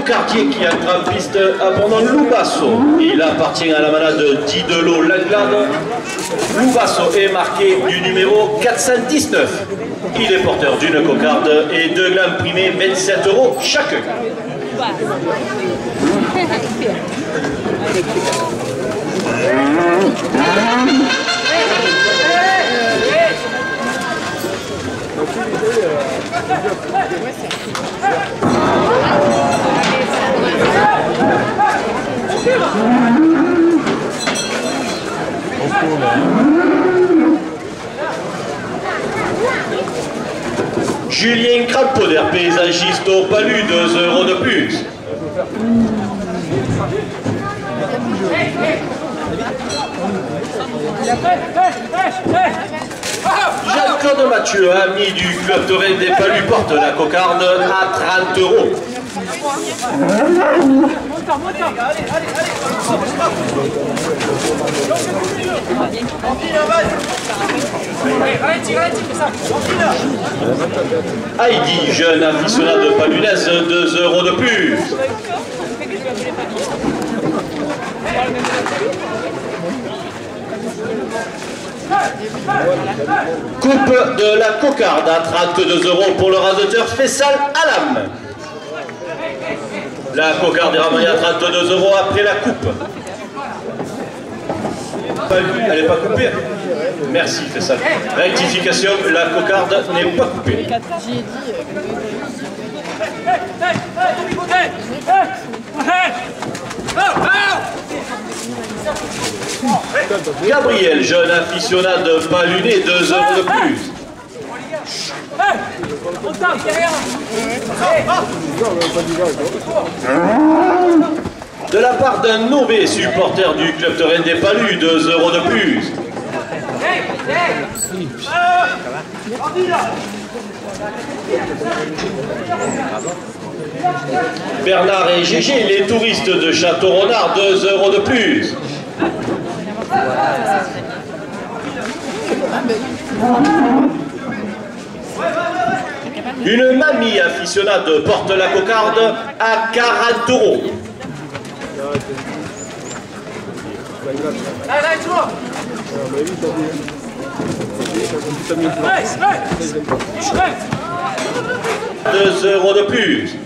cocardier qui entre en piste abandonne Loubasso. Il appartient à la manade d'Idelo Langlade. Loubasso est marqué du numéro 419. Il est porteur d'une cocarde et 2 glands primés 27 € chacun. Julien Crampoder, paysagiste au palu, 2 € de plus. Jean-Claude Mathieu, ami du club Torrent des Palus, porte la cocarde à 30 €. Heidi, jeune aficionado palunaise, 2 € de plus. Coupe de la cocarde à 32 € pour le raseteur Fessal Alam. La cocarde est ramenée à 32 € après la coupe. Elle n'est pas coupée. Merci Fessal. Rectification, la cocarde n'est pas coupée. Gabriel, jeune aficionado paluné, 2 € de plus. De la part d'un Nové, supporter du club Torrent des Palus, 2 € de plus. Bernard et Gégé, les touristes de Château-Renard, 2 € de plus. Une mamie aficionade porte la cocarde à 40 €. Deux € de plus.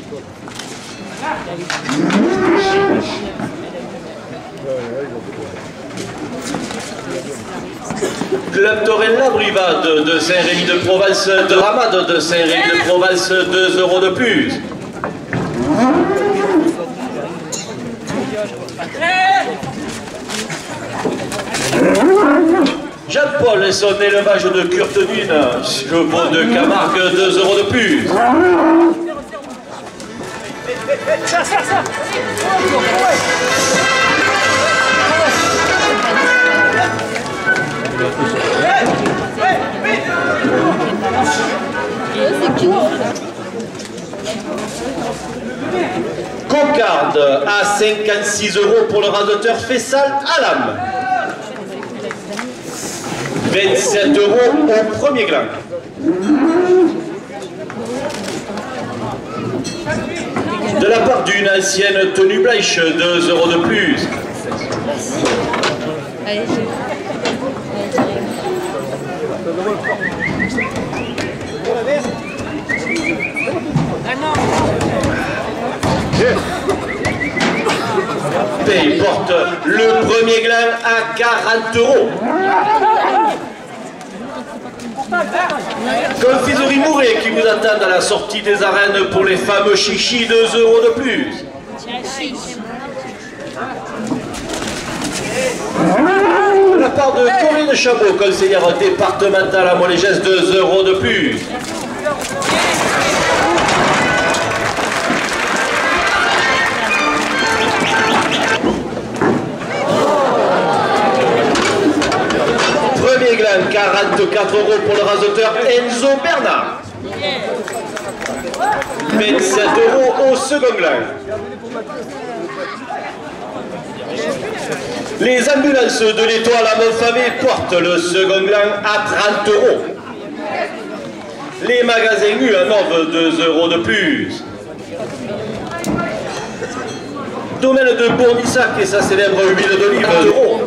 Club Torrent La Brivade de Saint-Rémy de Provence, de Ramade de Saint-Rémy de Provence, 2 € de plus. Jean-Paul et son élevage de Curtenune, chevaux de Camargue, 2 € de plus. Cocarde à 56 € pour le raseteur Fessal Alam. 27 € au premier gland. De la part d'une ancienne tenue blanche, 2 € de plus. Paye porte le premier gland à 40 €. Confiserie Mouret qui vous attend à la sortie des arènes pour les fameux chichis, 2 € de plus. De la part de Corinne Chabot, conseillère départementale à Montléges, 2 € de plus. Premier gland, 44 € pour le raseteur Enzo Bernard. 27 € au second gland. Les ambulances de l'Étoile à Montfavet portent le second gland à 30 €. Les magasins U en offrent 2 € de plus. Domaine de Bournissac et sa célèbre huile d'olive d'euros.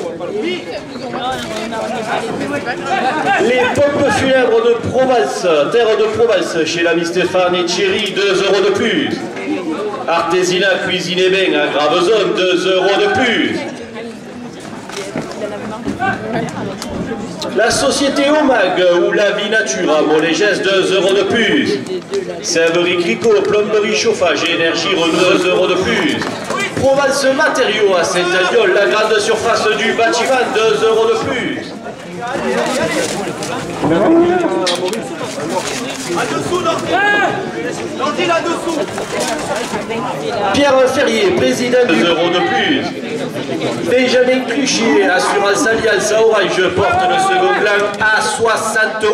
Les pompes funèbres de Provence, terre de Provence, chez l'ami Stéphane et Thierry, 2 € de plus. Artésinat Cuisine et Bain à Gravezone, 2 € de plus. La société Omag ou la vie nature à Molégès, 2 € de plus. Serverie Cricot, plomberie, chauffage et énergie, 2 € de plus. Provence Matériaux à Saint-Agnol, la grande surface du bâtiment, 2 € de plus. Pierre Ferrier, président, 2 € de plus. Benjamin Cruchier, assurance Alliance à Orange, porte le second plan à 60 €.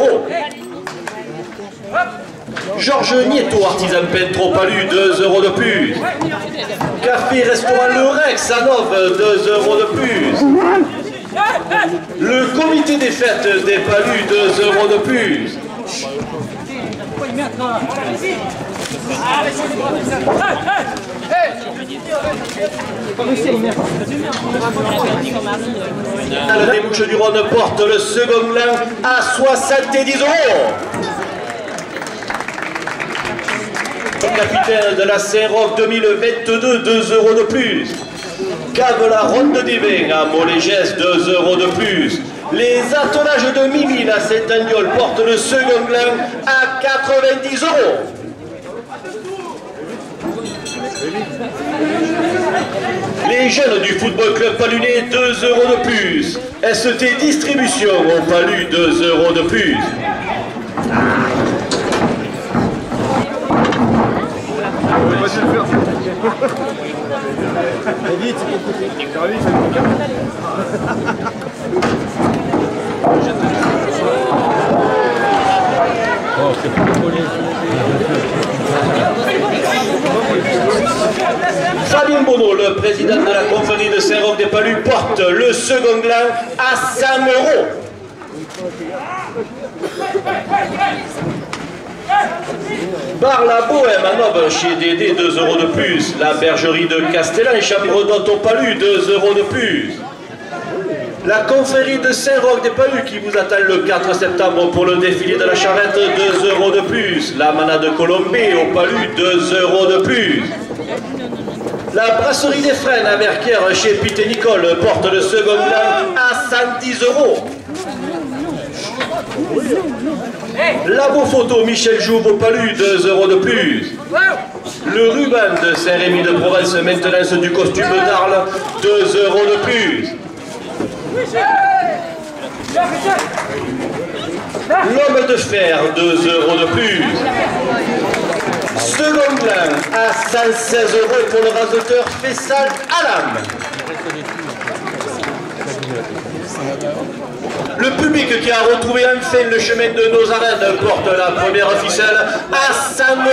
Georges Nieto, artisan peintre au Palu, 2 € de plus. Café Restaurant Le Rex à Nove, 2 € de plus. Le comité des fêtes des Palus, 2 € de plus. Les Bouches du Rhône porte le second plan à 70 €. Capitaine de la Saint-Roch 2022, 2 € de plus. Cave la Ronde des Vins à Molégès, 2 € de plus. Les attellages de Mimine à Saint-Agnol portent le second plan à 90 €. Les jeunes du Football Club Palunais, 2 € de plus. ST Distribution au Palu, 2 € de plus. Fabien Bonneau, le président de la confrérie de Saint-Roch des Palus, porte le second plan à 100 €. Bar La Bohème à Nove chez Dédé, 2 € de plus. La bergerie de Castellan, Chapirodot au Palu, 2 € de plus. La confrérie de Saint-Roch des Palus qui vous attend le 4 septembre pour le défilé de la charrette, 2 € de plus. La manade de Colombé au Palu, 2 € de plus. La brasserie des Frênes à Verquières chez Pete Nicole porte le second plan à 110 €. Labo Photo Michel Jouve au Palu, 2 € de plus. Le ruban de Saint-Rémy de Provence, maintenance du costume d'Arles, 2 € de plus. L'homme de fer, 2 € de plus. Second plan à 116 € pour le rasoteur Fessal Alam. Le public qui a retrouvé enfin le chemin de nos arènes porte la première ficelle à 100 €.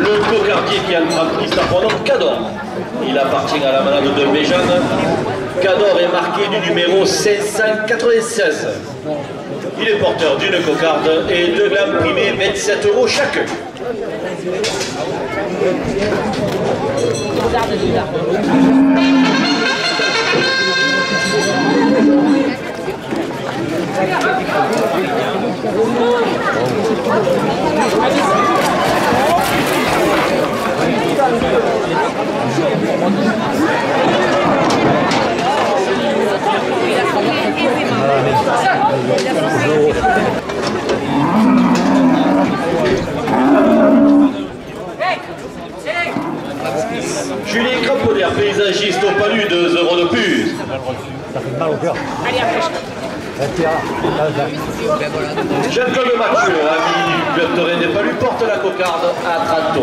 Le cocardier qui a pris sa pronom Cador. Il appartient à la manade de Béjane. Cador est marqué du numéro 596. Il est porteur d'une cocarde et 2 glands primés, 27 € chacun. Julie Crampaudière, paysagiste au Palu, 2 € de plus. Ça fait mal au cœur. Jean-Claude Mathieu, ami du club taurin des Palus, porte la cocarde à 30 €.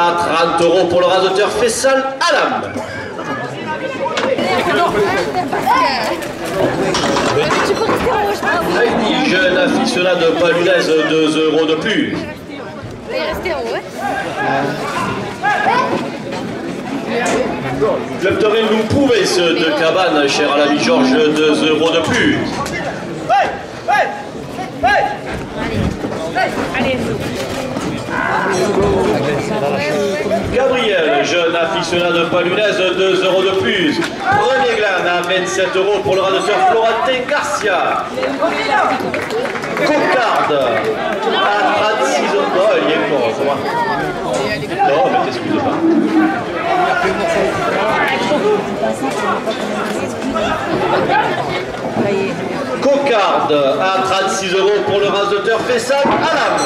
à 30 € pour le rasoteur Faisal Alam. Heidi, jeune aficionado de Palunaise, 2 € de plus. Club Torel nous prouvait ce de Cabane, cher à l'ami Georges, 2 € de plus. Gabriel, jeune aficionado de Palunaise, 2 € de plus. René Glan à 27 € pour le rasoteur Florentin Garcia. Cocarde à 36 €. Oh, il est mort, ça va. Non, mais t'excuse pas. Cocarde à 36 € pour le rasoteur Faisal Alam.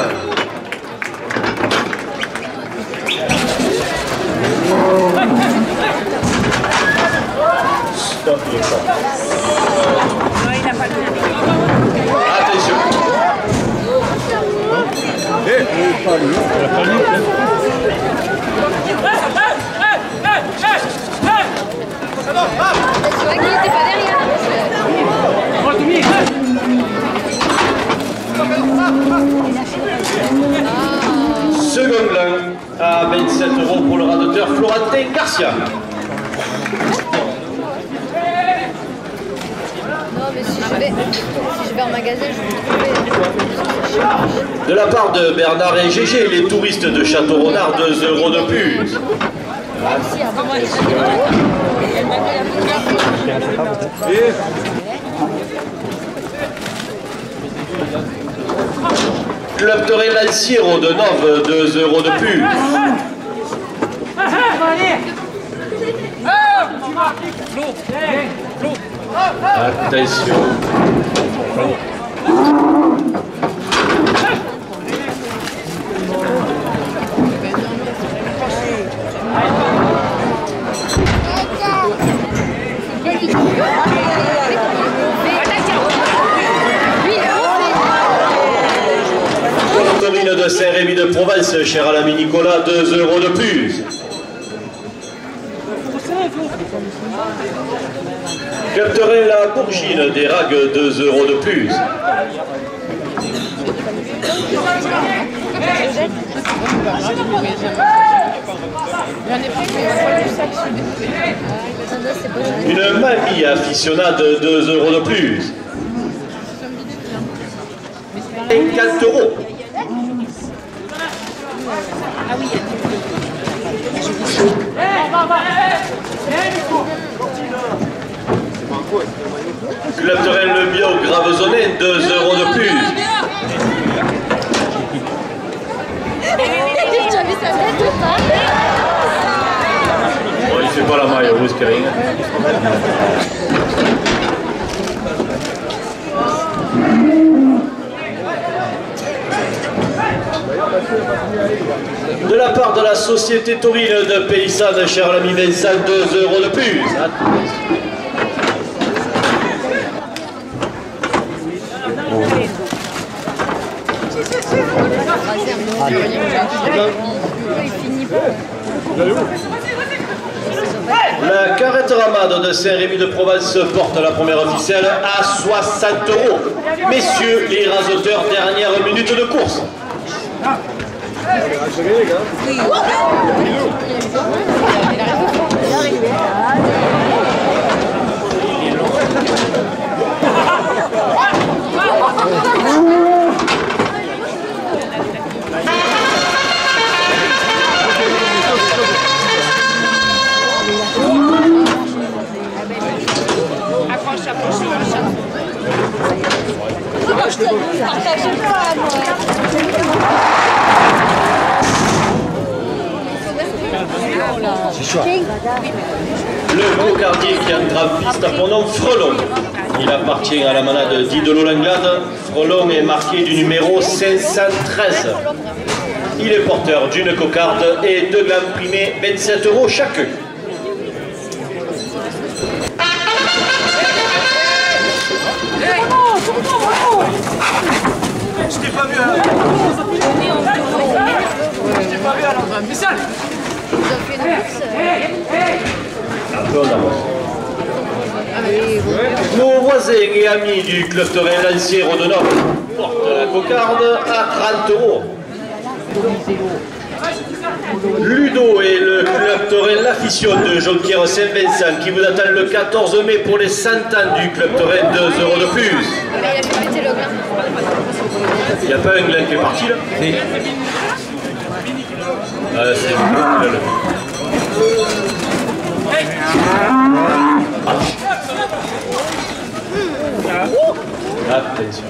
Stop, il est fort. Attention. Second Glan à 27 € pour le rasoteur Florentin Garcia. Non, mais si je vais en magasin, je vais trouver. De la part de Bernard et Gégé, les touristes de Château-Renard, 2 € de plus. Club Torel Alciero de Nove, 2 € de plus. Attention. Commune de Saint-Rémy de Provence, cher à l'ami Nicolas, 2 € de plus. Club Torel la Bourgine des Ragues, 2 € de plus. Une mamie aficionade, 2 € de plus. 4 €. Club Torel le bio Gravezonnet, 2 € de plus. Tu as vu sa tête ou pas? Bon, il fait pas la maille, vous, Karine. De la part de la société taurine de Paysanne, cher l'ami Vincent, 2 € de plus. La carrette ramade de Saint-Rémy de Provence porte la première officielle à 60 €. Messieurs les rasoteurs, dernière minute de course. Le cocardier qui entre en piste a pour nom Frelon. Il appartient à la manade d'Idelo Langlade. Frelon est marqué du numéro 513. Il est porteur d'une cocarde et 2 glands primés, 27 € chacun. Je t'ai pas vu à l'endroit. Je t'ai pas vu à l'endroit. peu en avance. Nos voisins et amis du club terrain Lancier Rodenoble portent la cocarde à 30 €. Ludo et le club terrain L'Affition de Jonquière Saint-Vincent qui vous attend le 14 mai pour les 100 ans du club terrain, 2 € de plus. Mais il a fait péter le gland. Il n'y a pas un gland qui est parti là? Si. Ah, c'est bon. Attention.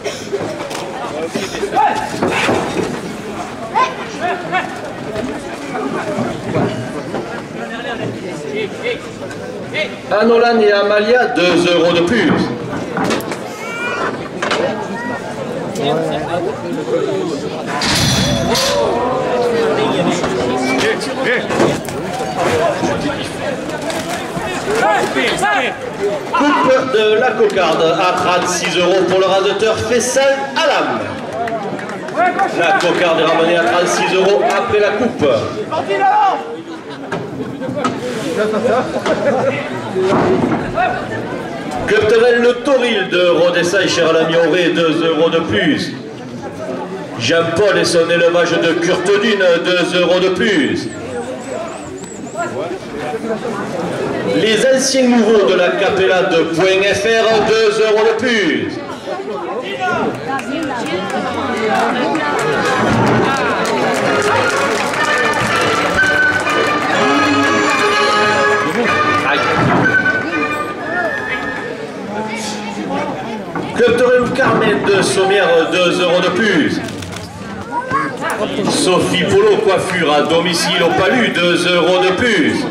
À Nolan et Amalia, 2 € de plus. Coupe de la cocarde à 36 € pour le radoteur Fessal Alam. La cocarde est ramenée à 36 € après la coupe. Club terrain le Toril de Rodessa et Cher-la-Mioré, 2 € de plus. Jean-Paul et son élevage de Curtedune, 2 € de plus. Les anciens nouveaux de la Capella de Point.fr, 2 € de plus. Club terrain Carmen de Sommières, 2 € de plus. Sophie Polo coiffure à domicile au Palu, 2 € de plus.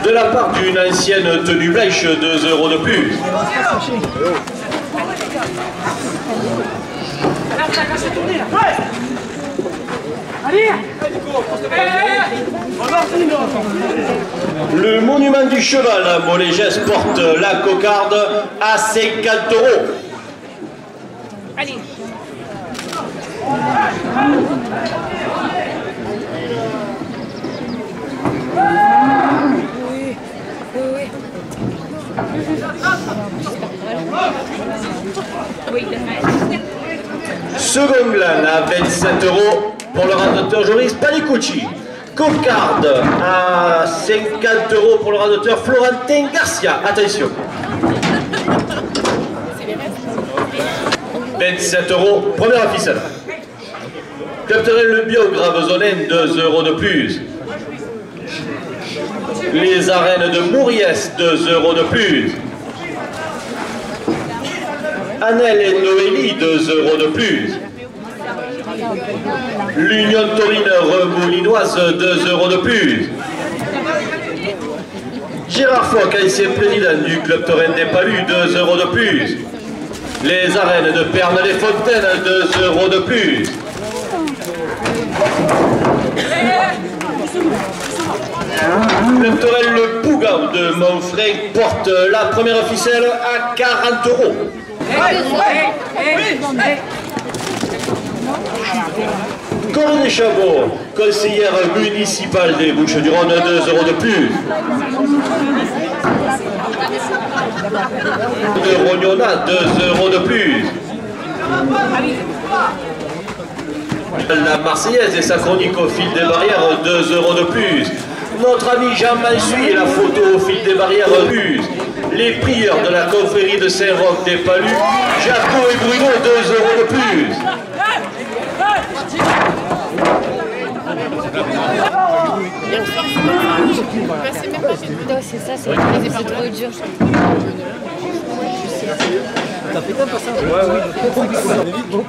De la part d'une ancienne tenue blanche, 2 € de plus. Le monument du cheval à Molégès porte la cocarde à 50 €. Allez. Oui, Second gland à 27 € pour le radoteur Joris Panicucci. Cocarde à 50 € pour le radoteur Florentin Garcia. Attention. 27 €, première ficelle. Club terrain le biographe Zonen, 2 € de plus. Les arènes de Mouriès, 2 € de plus. Annelle et Noélie, 2 € de plus. L'Union Taurine Remoulinoise, 2 € de plus. Gérard Foch, ancien président du club terrain des Palus, 2 € de plus. Les arènes de Pernes-les-Fontaines, 2 € de plus. Club terrain le Pouga de Montfray porte la première ficelle à 40 €. Colonne des Chabot, conseillère municipale des Bouches-du-Rhône, 2 € de plus. De Rognona, 2 € de plus. La Marseillaise et sa chronique au fil des barrières, 2 € de plus. Notre ami Jean Mansuy et la photo au fil des barrières, plus. Les prieurs de la confrérie de Saint-Roch des Palus, Jaco et Bruno, 2 € de plus. C'est ça, c'est trop dur.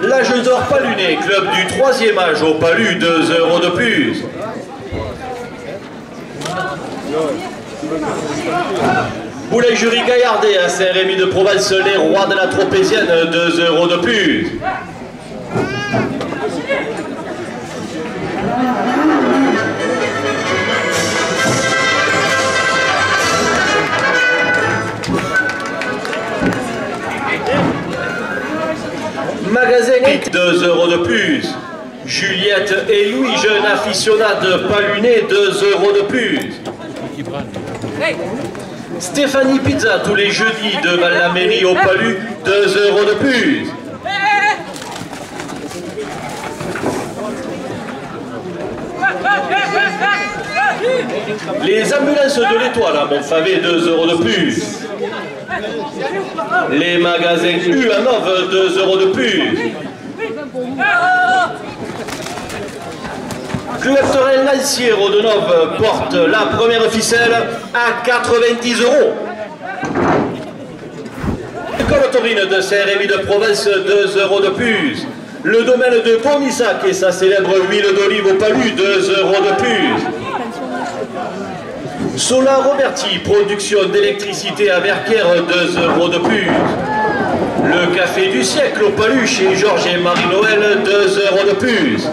L'âge d'or paluné, club du 3e âge au Palu, 2 € de plus. Boulangerie Gaillardet à Saint-Rémy de Provence, les rois de la Tropézienne, 2 € de plus. et Louis, jeune aficionade paluné, 2 € de plus. Stéphanie Pizza, tous les jeudis devant la mairie au Palu, 2 € de plus. Les ambulances de l'Étoile à Montfavet, 2 € de plus. Les magasins U à Nove, 2 € de plus. Club Torel Lancier de Nove porte la première ficelle à 90 €. L'école taurine de Saint-Rémy de Provence, 2 € de plus. Le domaine de Bournissac et sa célèbre huile d'olive au Palu, 2 € de plus. Solar Roberti, production d'électricité à Verquières, 2 € de plus. Le café du siècle au Palu chez Georges et Marie-Noël, 2 € de plus.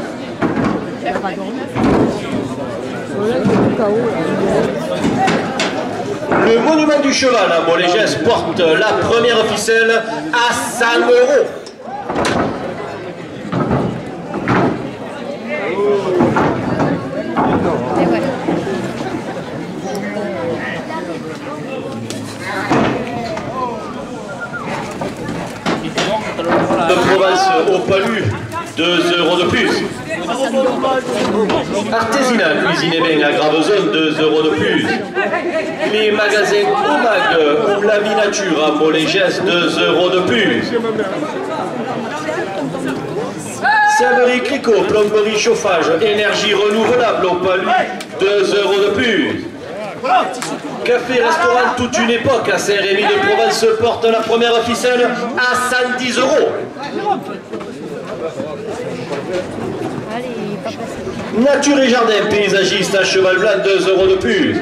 Le monument du cheval à Molégès porte la première ficelle à 100 €. De Provence au Palu, 2 € de plus. Artisanat, cuisine et bain à Gravezone, 2 € de plus. Les magasins Omag ou La Vie Nature à Molégès, 2 € de plus. Serverie Clicquot, plomberie chauffage, énergie renouvelable au Palu, 2 € de plus. Café-restaurant toute une époque à Saint-Rémy de Provence porte la première ficelle à 110 €. Nature et jardin paysagiste à Cheval Blanc, 2 € de plus.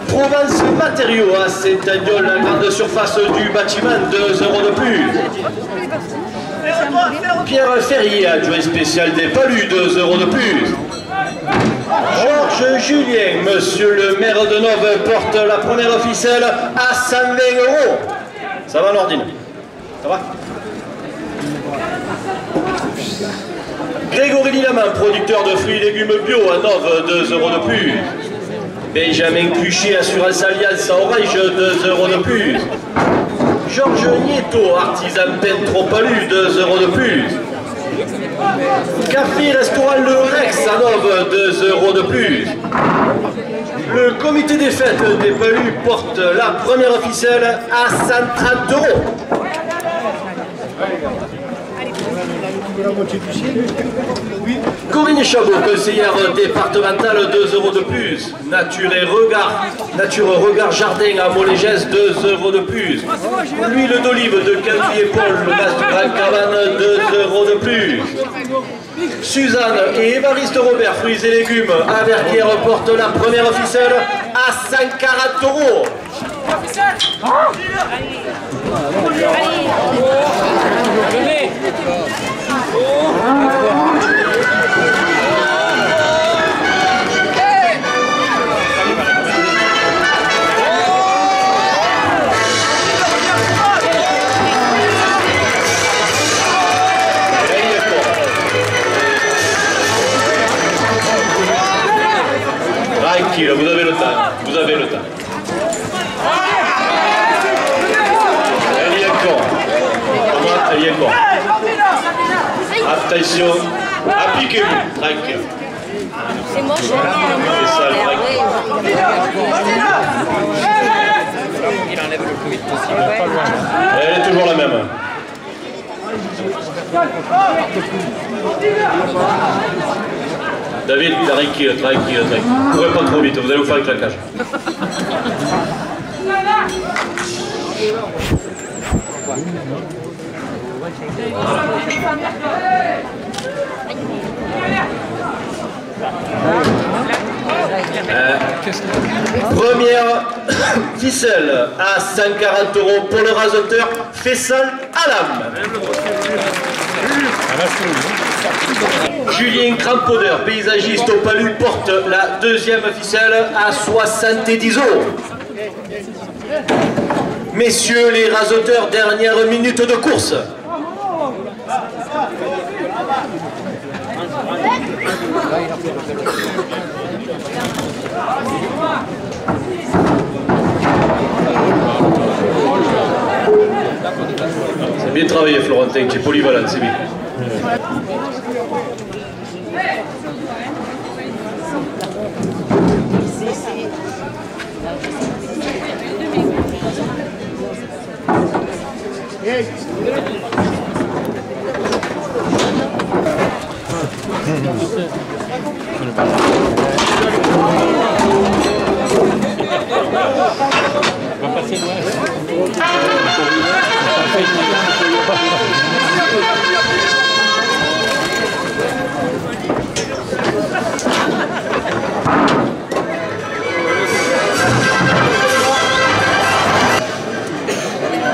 Provence matériaux à Saint-Agnol, la grande surface du bâtiment, 2 € de plus. Pierre Ferrier, adjoint spécial des Palus, 2 € de plus. Georges Julien, monsieur le maire de Nove, porte la première ficelle à 120 €. Ça va Nordine? Ça va? Grégory Lilaman, producteur de fruits et légumes bio à Nove, 2 € de plus. Benjamin Cuchet, assurance Alliance à Orange, 2 € de plus. Georges Nieto, artisan peintre au Palu, 2 € de plus. Café restaurant Le Rex à Nove, 2 € de plus. Le comité des fêtes des Palus porte la première ficelle à 130 €. Corinne Chabot, conseillère départementale, 2 € de plus. Nature Regard Jardin à Molégès, 2 € de plus. L'huile d'olive de Calvi et Paul, le mas du Grand Cabane, 2 € de plus. Suzanne et Évariste Robert, fruits et légumes à Verquières portent la première ficelle à 140 €. Tranquille, vous avez le temps, vous avez le temps. Elle y est encore. Elle y est encore. Attention, appliquez-vous, tranquille. C'est moche. C'est ça, tranquille. Il enlève le plus vite possible. Elle est toujours la même. David, tranquille, tranquille. Ne courez pas trop vite, vous allez vous faire un claquage. Première ficelle à 140 € pour le rasoteur Fessal Alam. Julien Crampodeur, paysagiste au Palu, porte la deuxième ficelle à 70 €. Messieurs les rasoteurs, dernière minute de course. C'est bien travaillé, Florentin, tu es polyvalent, c'est bien. On va passer loin.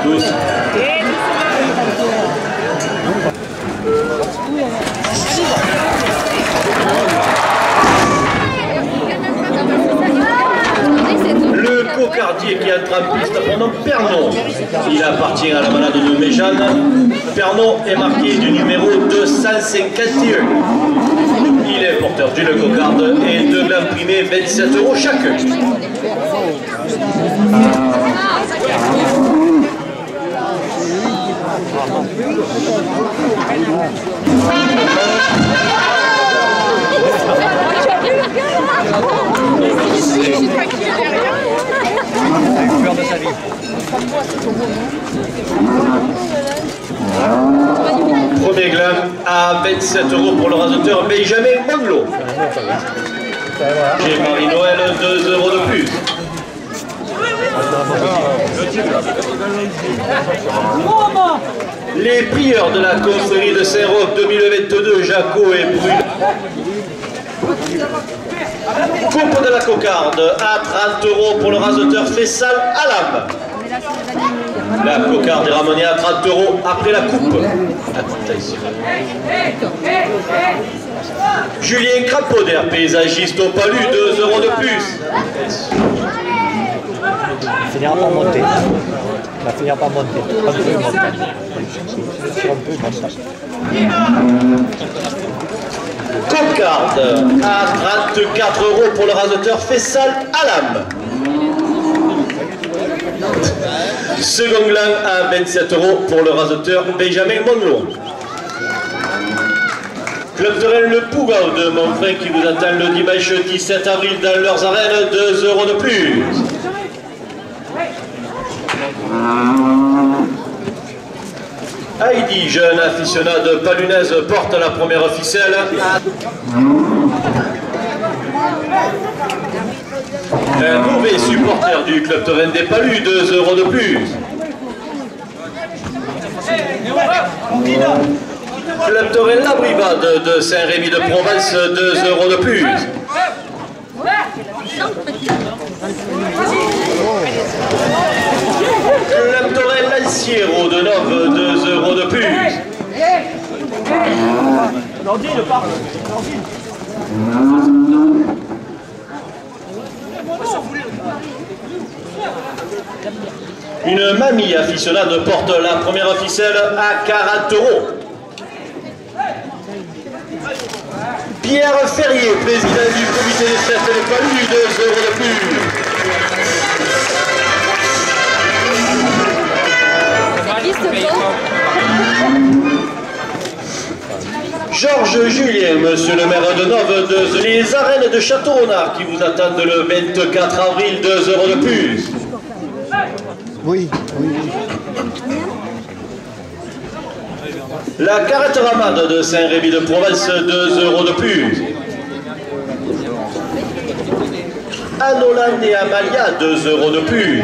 Douce. Le cocardier qui entre en piste pendant Pernon. Il appartient à la manade de Méjeanne. Pernon est marqué du numéro 251. Il est porteur d'une cocarde et de l'imprimé 27 € chacun. Premier gland à 27 € pour le raseteur Benjamin Manglo. Chez Marie-Noël, 2 € de plus. Les prieurs de la confrérie de Saint-Roch 2022, Jaco et Brune. Coupe de la cocarde à 30 € pour le raseteur Fessal Alam. La cocarde est ramenée à 30 € après la coupe. Julien Crapoder, paysagiste au palu, 2 € de plus. Il finira par monter. Il va finir par monter. Un peu monter. Sur un peu montage. Cocarde à 34 € pour le raseteur Fessal Alam. Second gland à 27 € pour le raseteur Benjamin Monlo. Club Terrain Le Pougao de Montfrin qui vous attend le dimanche 17 avril dans leurs arènes, 2 € de plus. Heidi, jeune aficionade palunaise, porte la première ficelle. Un mauvais supporter du Club Terrain des Palus, 2 € de plus. Club Terrain La Brivade de Saint-Rémy de Provence, 2 € de plus. Club Terrain Lanciero de Nove, 2 € de plus. Une mamie aficionade porte la première ficelle à 40 €. Pierre Ferrier, président du comité des fêtes des Palus, 2 € de plus. Georges Julien, monsieur le maire de Nove, les arènes de Château-Renard qui vous attendent le 24 avril, 2 € de plus. Oui, oui. La carrette ramade de Saint-Rémy de Provence, 2 € de plus. Anolan et Amalia, 2 € de plus.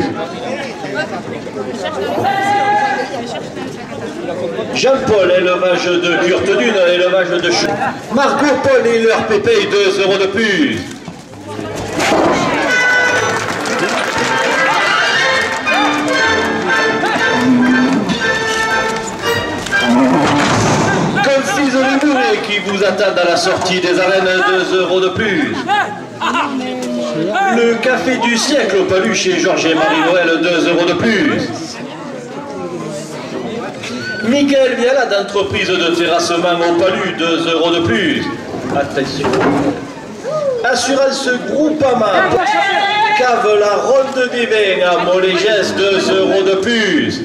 Jean-Paul, élevage de Curte-Dune, élevage de Ch... Margot Paul et leur pépé, 2 € de plus. Confise de Mouret qui vous attendent à la sortie des arènes, 2 € de plus. Le café du siècle au Palu chez Georges et Marie-Noël, 2 € de plus. Michael Viala d'entreprise de terrassement au Palu, 2 € de plus. Attention. Assurance Groupama. Cave la ronde des vins à Moléges, 2 € de plus.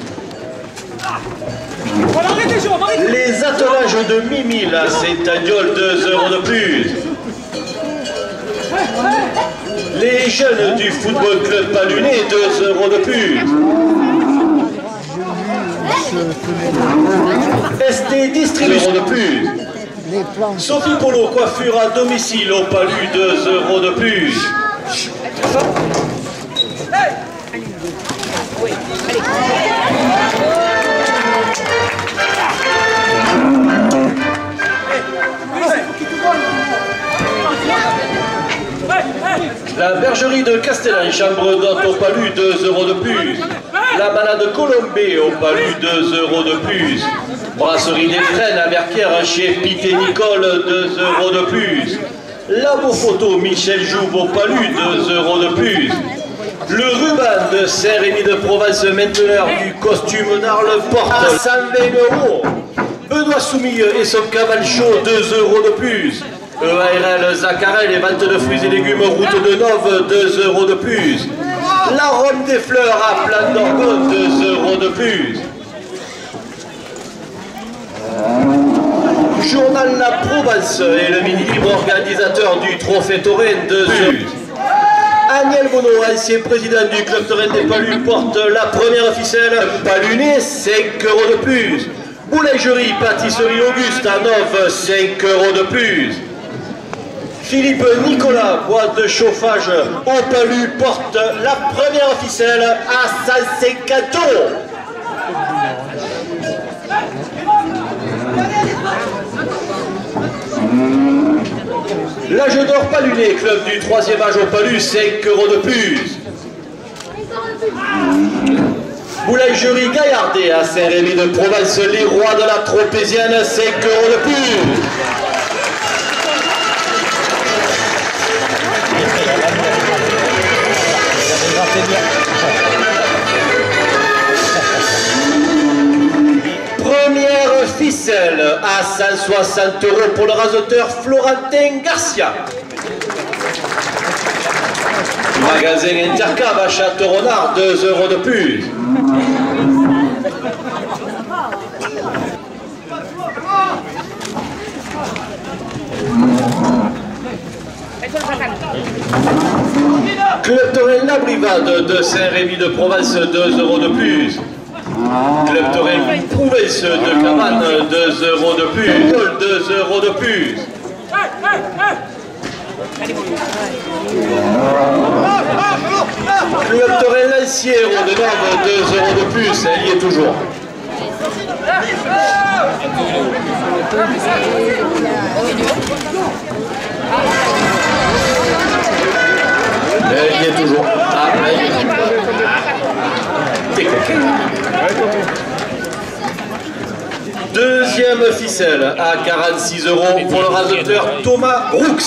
Les attelages de Mimile à Saint-Agnol, 2 € de plus. Les jeunes du Football Club Palunet, 2 € de plus. ST Distribution de plus. Sophie Polo, coiffure à domicile au Palu, 2 € de plus. La bergerie de Castellan, chambre d'hôte au Palu, 2 € de plus. La balade Colombé au Palu, 2 € de plus. Brasserie des Frênes à Verquières chez Pité Nicole, 2 € de plus. Labo Photo Michel Jouve au Palu, 2 € de plus. Le ruban de Saint-Rémy de Provence, mainteneur du costume d'Arles, porte à 120 €. Benoît Soumille et son cavale chaud, 2 € de plus. EARL Zaccarel et vente de fruits et légumes route de Nove, 2 € de plus. L'arôme des fleurs à Plan d'Orgon, 2 € de plus. Journal La Provence et le mini-libre organisateur du Trophée Taurin, 2 € de plus. Agnel Bonneau, ancien président du club Taurin des Palus, porte la première ficelle. Palunet, 5 € de plus. Boulangerie, pâtisserie Auguste à Nove, 5 € de plus. Philippe Nicolas, boîte de chauffage au Palu, porte la première ficelle à 150 €. L'âge d'or Palunet, club du 3e âge au Palu, 5 € de plus. Boulangerie Gaillardet à Saint-Rémy de Provence, les rois de la Tropézienne, 5 € de plus. Première ficelle à 160 € pour le raseteur Florentin Garcia. Magasin Intercam à Château-Renard, 2 € de plus. Club Taurin La Brivade de Saint-Rémy de Provence, 2 € de plus. Club Taurin Prouvence de Cabane, 2 € de plus. 2 € de plus. Club Taurin Lancière de Nove, 2 € de plus. Elle y est toujours. Elle y est toujours. Ah, deuxième ficelle à 46 € pour le raseteur Thomas Roux.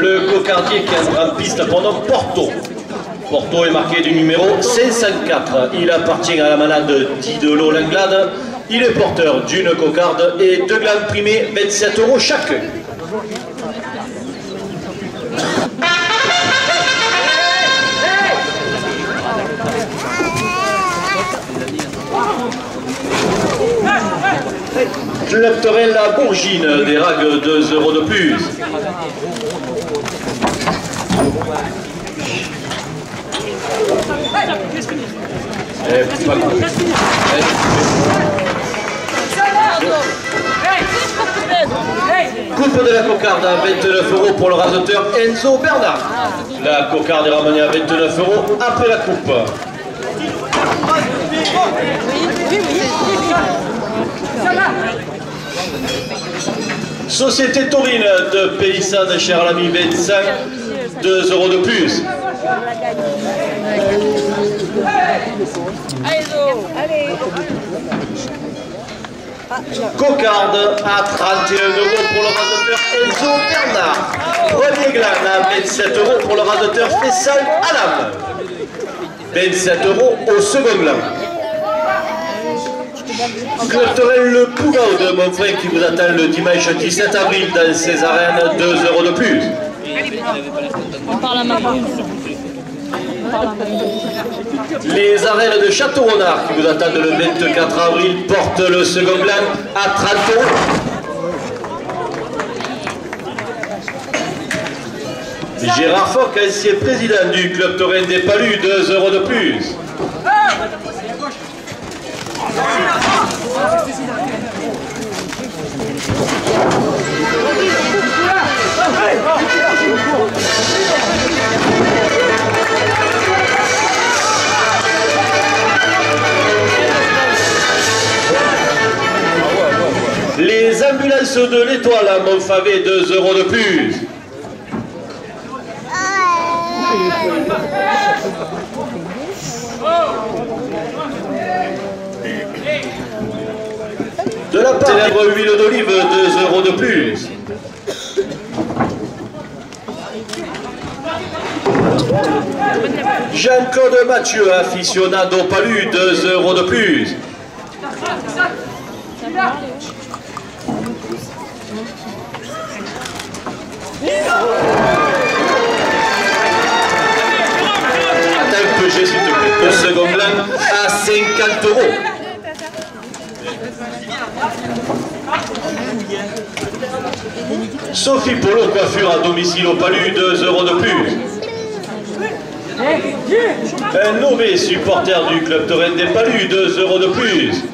Le cocardier qui entre en piste pendant Porto. Porto est marqué du numéro 504. Il appartient à la manade Didelot Langlade. Il est porteur d'une cocarde et 2 glandes primées, 27 € chaque. Club Taurin La Bourgine, des ragues, 2 € de plus. Coupe de la cocarde à 29 € pour le raseteur Enzo Bernard. La cocarde est ramenée à 29 € après la coupe. Société taurine de paysanne cher l'ami 25, 2 € de plus. Allez, Cocarde à 31 € pour le rasoteur Enzo Bernard. Premier gland à 27 € pour le rasoteur Faisal Alam. 27 € au second gland. Club Touraine le Pougao de Montfray qui vous attend le dimanche 17 avril dans ses arènes, 2 € de plus. On parle à ma femme. Les arènes de Château-Renard qui vous attendent le 24 avril portent le second gland à 30 €. Gérard Foch, ancien président du Club Touraine des Palus, 2 € de plus. Les ambulances de l'Étoile à Montfavet, 2 € de plus. De la part de l'huile d'olive, 2 € de plus. Jean-Claude Mathieu, aficionado Palu, 2 € de plus. Attends un peu, s'il te plaît. Le second gland à 50 €. Sophie Polo, coiffure à domicile au Palu, 2 € de plus. Un nommé supporter du Club Touraine des Palus, 2 € de plus.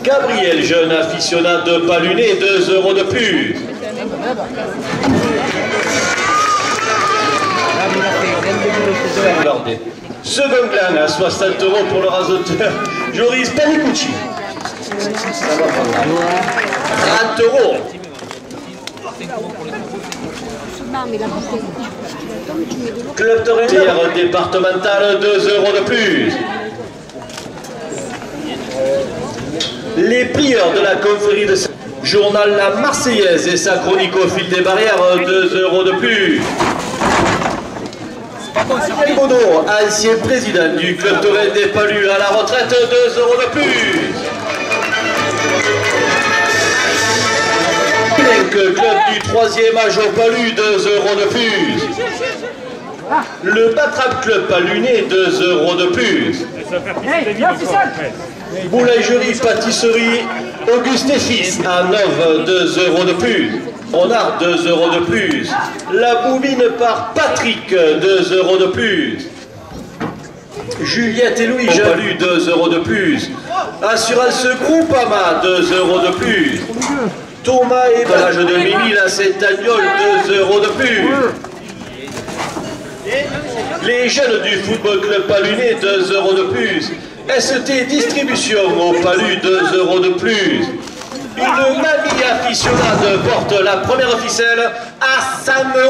Gabriel, jeune aficionado de Palunet, 2 € de plus. Second gland à 60 € pour le rasoteur Joris Panicucci. 30 €. Club Touraine départemental, 2 € de plus. Les prieurs de la confrérie de journal La Marseillaise et sa chronique au fil des barrières, 2 € de plus. Bono, ancien président du Club Touraine des Palus à la retraite, 2 € de plus. Club du 3e âge au Palu, 2 € de plus. Le Batrap Club Palunet, 2 € de plus. Boulangerie, pâtisserie, Auguste et Fils à Neuve, 2 € de plus. Renard, 2 € de plus. La Boubine par Patrick, 2 € de plus. Juliette et Louis, Jalu, 2 € de plus. Assurance Groupama, 2 € de plus. Thomas et Balage de Mimi, la Saint-Agnol, 2 € de plus. Les jeunes du Football Club Palunet, 2 € de plus. ST Distribution au Palu, 2 € de plus. Une mamie aficionade porte la première ficelle à 100 €.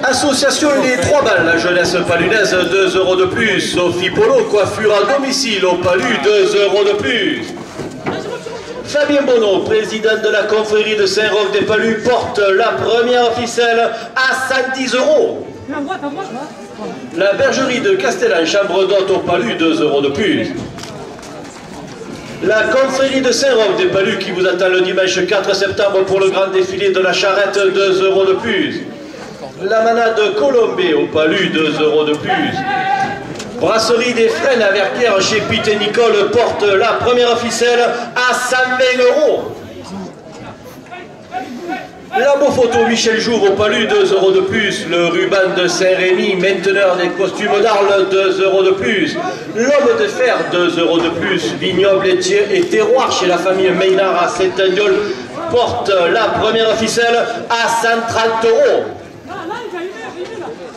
Association Les 3 balles, la jeunesse palunaise, 2 € de plus. Sophie Polo, coiffure à domicile au Palu, 2 € de plus. Fabien Bonneau, président de la confrérie de Saint-Roch des Palus, porte la première ficelle à 110 €. La bergerie de Castellan, chambre d'hôte au Palu, 2 € de plus. La confrérie de Saint-Roch des Palus qui vous attend le dimanche 4 septembre pour le grand défilé de la charrette, 2 € de plus. La manade Colombé au Palu, 2 € de plus. Brasserie des Frênes à Verquières chez Pete et Nicole porte la première ficelle à 120 €. La beau photo Michel Jour au Palu, 2 € de plus. Le ruban de Saint-Rémy, mainteneur des costumes d'Arles, 2 € de plus. L'homme de fer, 2 € de plus. Vignoble et terroir chez la famille Maynard à Saint-Agnol porte la première ficelle à 130 €.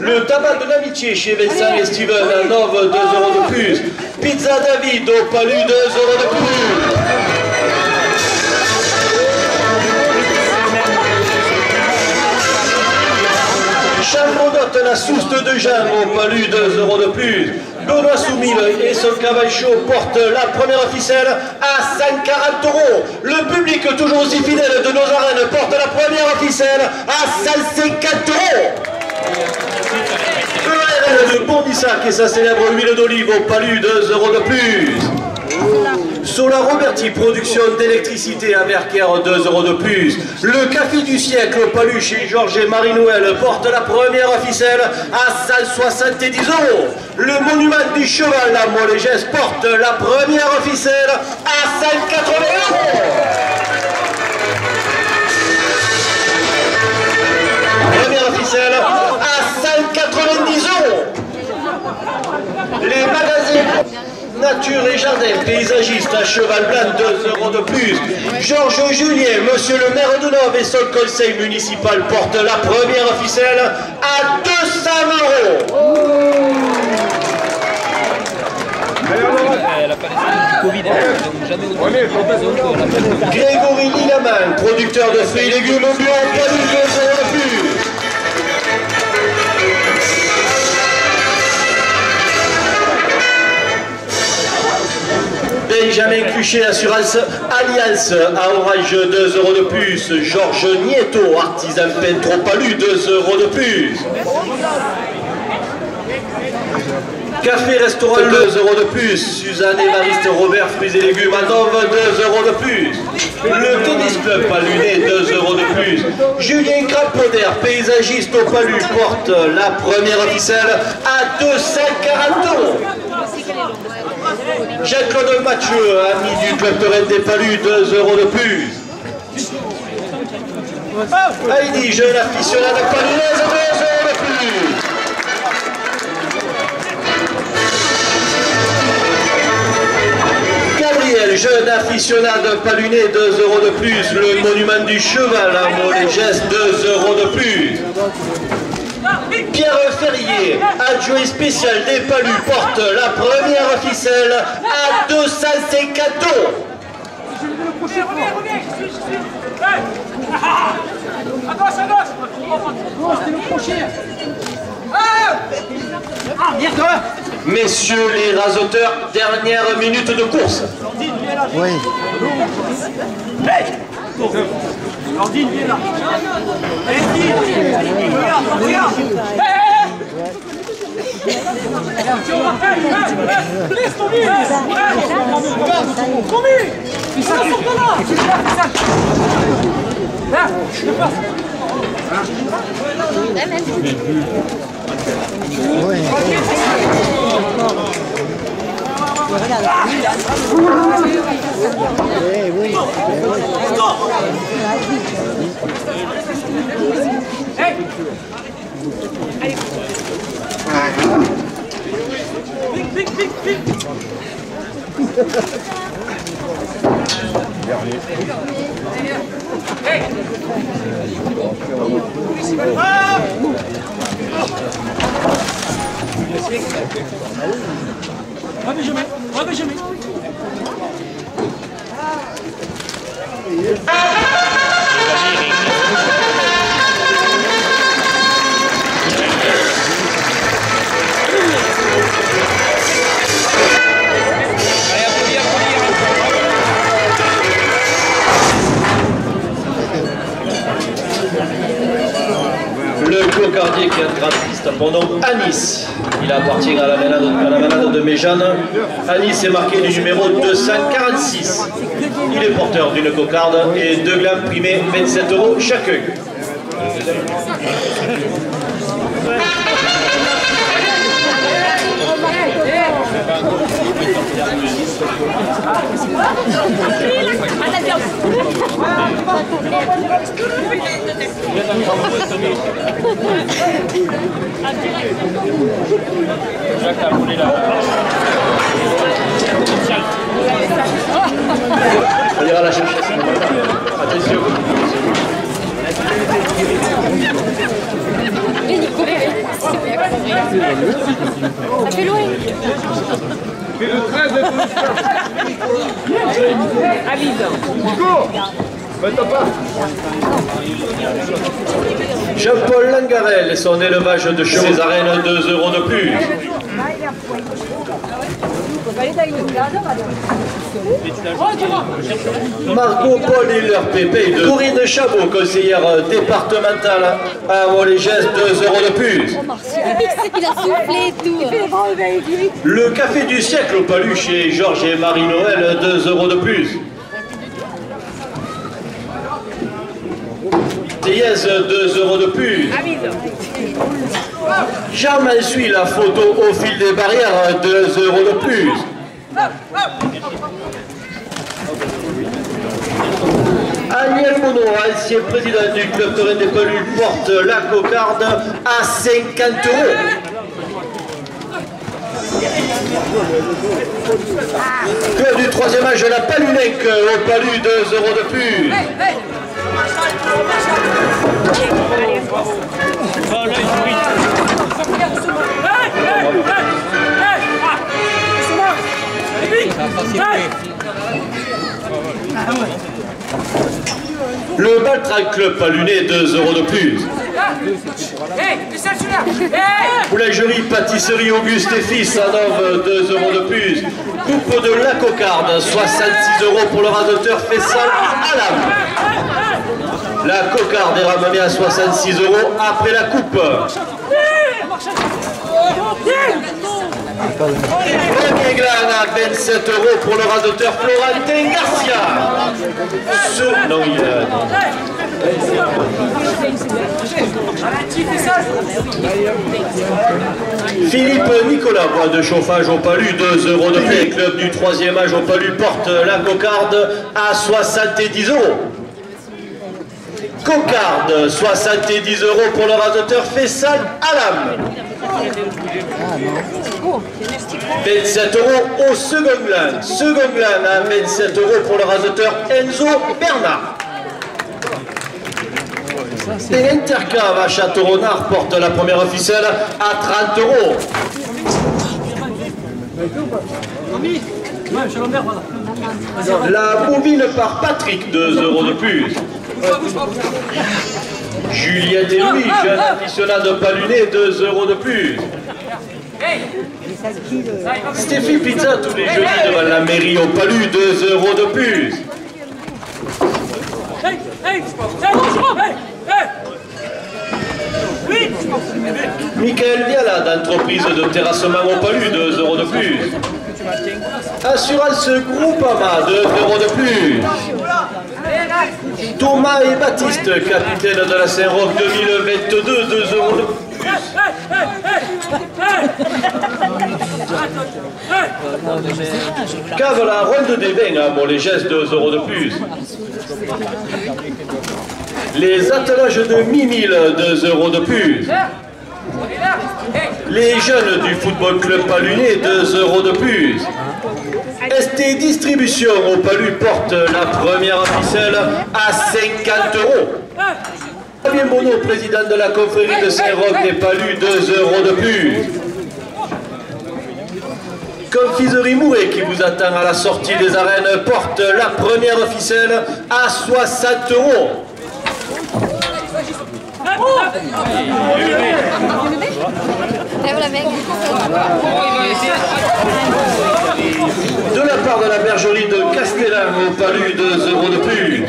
Le tabac de l'amitié chez Vincent et Steven à Nove, 2 € de plus. Pizza David au Palu, 2 € de plus. Chambre d'hôte la Souste de Jean au Palu, 2 € de plus. Benoît Soumille et son cavalcho portent la première ficelle à 140 €. Le public toujours aussi fidèle de nos arènes porte la première ficelle à 150 €. Le de Bondissac et sa célèbre huile d'olive au palu, 2 € de plus. Solar Roberti, production d'électricité à Vercaire, 2 € de plus. Le café du siècle au palu chez Georges et Marie-Noël porte la première ficelle à 170 €. Le monument du cheval, la Molégesse, porte la première ficelle à 180 €. Première ficelle à 190 €. Les magasins Nature et Jardin, paysagiste à cheval blanc, 2 € de plus. Georges Julien, monsieur le maire de Nove et son conseil municipal portent la première ficelle à 200 €. Elle a pas les du Covid, donc jamais autant. Grégory Lilaman, producteur de fruits et légumes bio, pas du 2 € de plus. Benjamin Cuchet, assurance Alliance à Orange, 2 € de plus. Georges Nieto, artisan peintre au palu, 2 € de plus. Café restaurant, 2 € de plus. Suzanne Évariste Robert, fruits et légumes à Nove, 2 € de plus. Le tennis club Palunet, 2 € de plus. Julien Craponner, paysagiste au palu, porte la première ficelle à 240 €. Jean-Claude Mathieu, ami du club Torrent des Palus, 2 € de plus. Heidi, jeune aficionade palunaise, 2 € de plus. Gabriel, jeune aficionade paluné, 2 € de plus. Le monument du cheval à Molégesse, 2 € de plus. Pierre Ferrier, adjoint spécial des Palus, porte la première ficelle à 250 €. À gauche, à gauche. C'était le prochain. Ah, merde. Messieurs les rasoteurs, dernière minute de course. Oui. Nordine, viens là. Regarde. Laisse tomber. Fais ça, là. Je passe. Oui. Oui. Hey. Allez. Vite. Hey. Reviens jamais. Le cocardier qui est en piste pendant Anis. Il appartient à la manade de Méjeanne. Anis est marqué du numéro 246. Il est porteur d'une cocarde et 2 glands primés, 27 € chacun. On ira la chercher. Attention. Ça fait loin. Alise. Jean-Paul Langarel et son élevage de chevaux. Ses arènes 2 € de plus. Margot Paul et leur pépé de Corinne Chabot, conseillère départementale à Molégès, 2 € de plus. Il a soufflé et tout. Le café du siècle au Palu chez Georges et Marie-Noël, 2 € de plus. Théiès, 2 € de plus. Jean Mansuy, la photo au fil des barrières, 2 € de plus. Aniel Monod, ancien président du club taurin des Palus, porte la cocarde à 50 €. Club du 3e âge, la Palunec au Palu, 2 € de plus. Le Baltrac Club Palunet, 2 € de plus. Boulangerie, pâtisserie Auguste et Fils à Nove, 2 € de plus. Coupe de la cocarde, 66 € pour le radoteur Fessal à l'âme. La cocarde est ramenée à 66 € après la coupe. Premier gland à 27 € pour le radoteur Florentin Garcia. Non, il a... Philippe Nicolas, bois de chauffage au Palu, 2 € de plus. Club du 3e âge au Palu porte la cocarde à 70 €. Cocarde, 70 € pour le radoteur Fessal à l'âme. 27 € au second gland. Second gland à 27 € pour le radoteur Enzo Bernard. Et Intercave à Château-Renard porte la première ficelle à 30 €. La bovine par Patrick, 2 € de plus. Juliette et Louis, jeune aficionat de Palunet, 2 € de plus. Stéphie Pizza tous les jeudis devant la mairie au Palu, 2 € de plus. Michael Viala d'entreprise de terrassement au Palu, 2 € de plus. Assurance Groupama, 2 € de plus. Thomas et Baptiste, capitaine de la Saint-Roch 2022, 2 € de plus. Cave la Ronde des Bains à Molégès, 2 € de plus. Les attelages de Mimile, 2 € de plus. Les jeunes du Football Club Palunet, 2 € de plus. ST Distribution au Palu porte la première ficelle à 50 €. Fabien Bonneau, président de la confrérie de Saint-Roch des Palus, 2 € de plus. Confiserie Mouret qui vous attend à la sortie des arènes porte la première ficelle à 60 €. De la part de la bergerie de Castellan au Palu, 2 € de plus.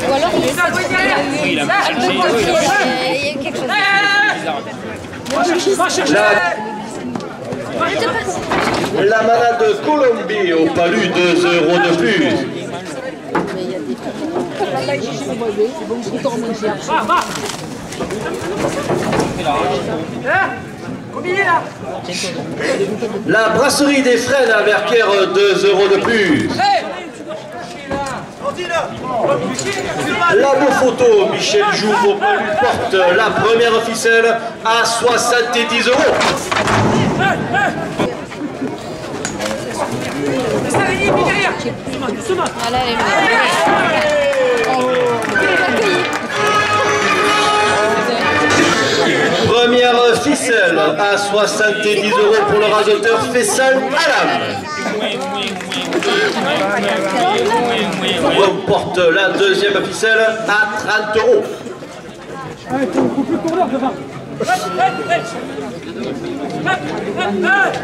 Ou alors il a quelque chose. La manade Colombie au Palu, 2 € de plus. La brasserie des Frênes à Vercaire, 2 € de plus. La photo Michel Jouve au Palu porte la première ficelle à 70 €. Voilà, Première ficelle. ficelle à 70 € pour le rasoteur Faisal Alam. Remporte la deuxième ficelle à 30 €.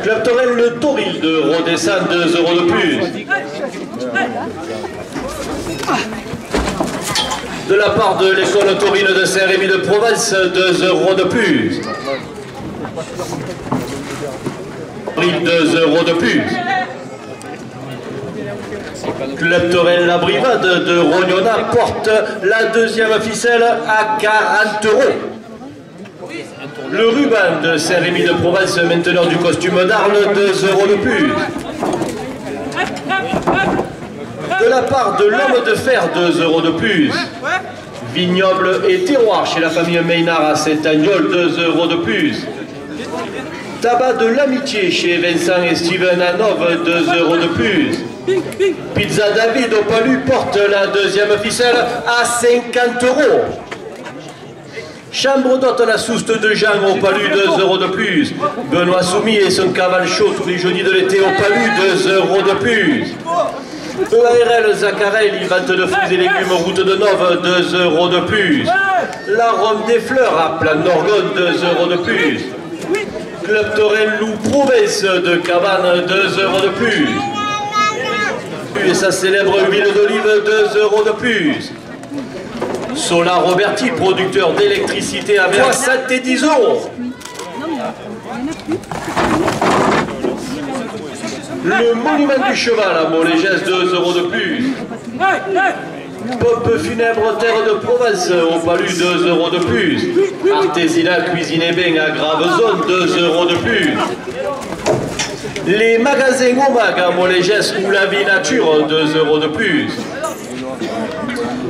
Club Torel le Toril de redescend 2 € de plus. De la part de l'école taurine de Saint-Rémy de Provence, 2 € de plus. 2 € de plus. Club Torel la Brivade de Rognona porte la deuxième ficelle à 40 €. Le ruban de Saint-Rémy de Provence, mainteneur du costume d'Arles, 2 € de plus. De la part de l'homme de fer, 2 € de plus. Vignoble et terroir chez la famille Maynard à Saint-Agnol, 2 € de plus. Tabac de l'amitié chez Vincent et Steven Hanov, 2 € de plus. Pizza David au Palu porte la deuxième ficelle à 50 €. Chambre d'hôte la Souste de Jean au Palu, 2 € de plus. Benoît Soumis et son cavale chaud tous les jeudis de l'été au Palu, 2 € de plus. EARL Zaccarelli, vente de fruits et légumes route de Nove, 2 € de plus. La Rome des Fleurs à Plan d'Orgone, 2 € de plus. Club Torel Loup Provence de Cabane, 2 € de plus. Et sa célèbre huile d'olive, 2 € de plus. Solar Roberti, producteur d'électricité à 70 €. Le monument du cheval à Molégès, 2 € de plus. Pompe funèbre Terre de Provence au Palu, 2 € de plus. Artésinat Cuisine et Bain à Gravezone, 2 € de plus. Les magasins Omag à Molégès ou la vie nature, 2 € de plus.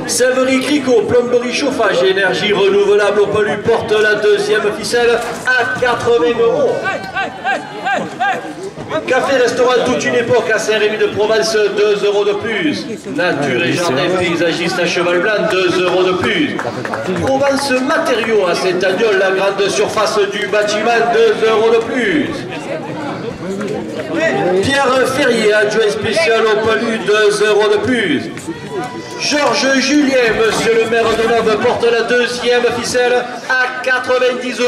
Selverie Cricot, plomberie chauffage et énergie renouvelable au Palu porte la deuxième ficelle à 80 €. Café restaurant toute une époque à Saint-Rémy de Provence, 2 € de plus. Nature et jardin paysagiste à Cheval Blanc, 2 € de plus. Provence matériaux à Saint-Agnol, la grande surface du bâtiment, 2 € de plus. Pierre Ferrier, adjoint spécial au Palu, 2 € de plus. Georges Julien, monsieur le maire de Nove, porte la deuxième ficelle à 90 €.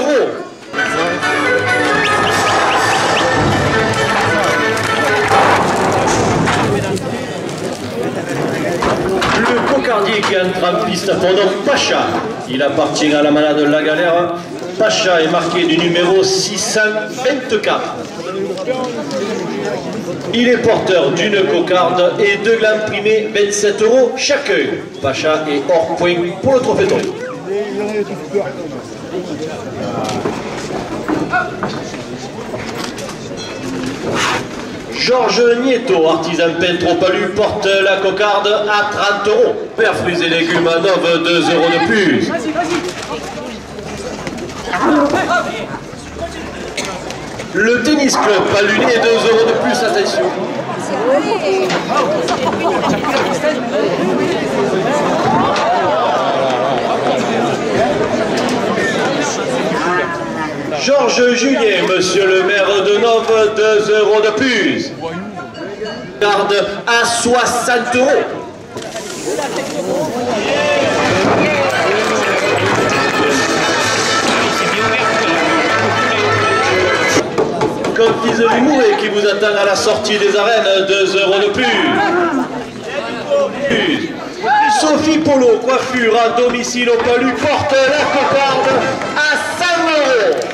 Le cocardier qui entre en piste pendant Pacha, il appartient à la manade de la galère. Pacha est marqué du numéro 624. Il est porteur d'une cocarde et 2 glands primés, 27 € chacun. Pacha est hors point pour le trophée. Georges Nieto, artisan peintre au Palu, porte la cocarde à 30 €. Père fruits et légumes à Nove, 2 € de plus. Le tennis club Palunet, 2 € de plus, attention. Georges Julien, monsieur le maire de Nove, 2 € de plus. Garde à 60 €. Confise Limoué qui vous attend à la sortie des arènes, 2 € de plus. Sophie Polo, coiffure à domicile au Palu, porte la cocarde à 100 €.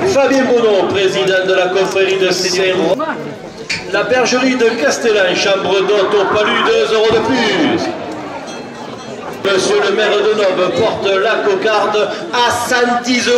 Fabien Bonneau, président de la confrérie de Saint-Roch. La bergerie de Castellan, chambre d'hôte au Palu, 2 € de plus. Monsieur le maire de Nove porte la cocarde à 110 €.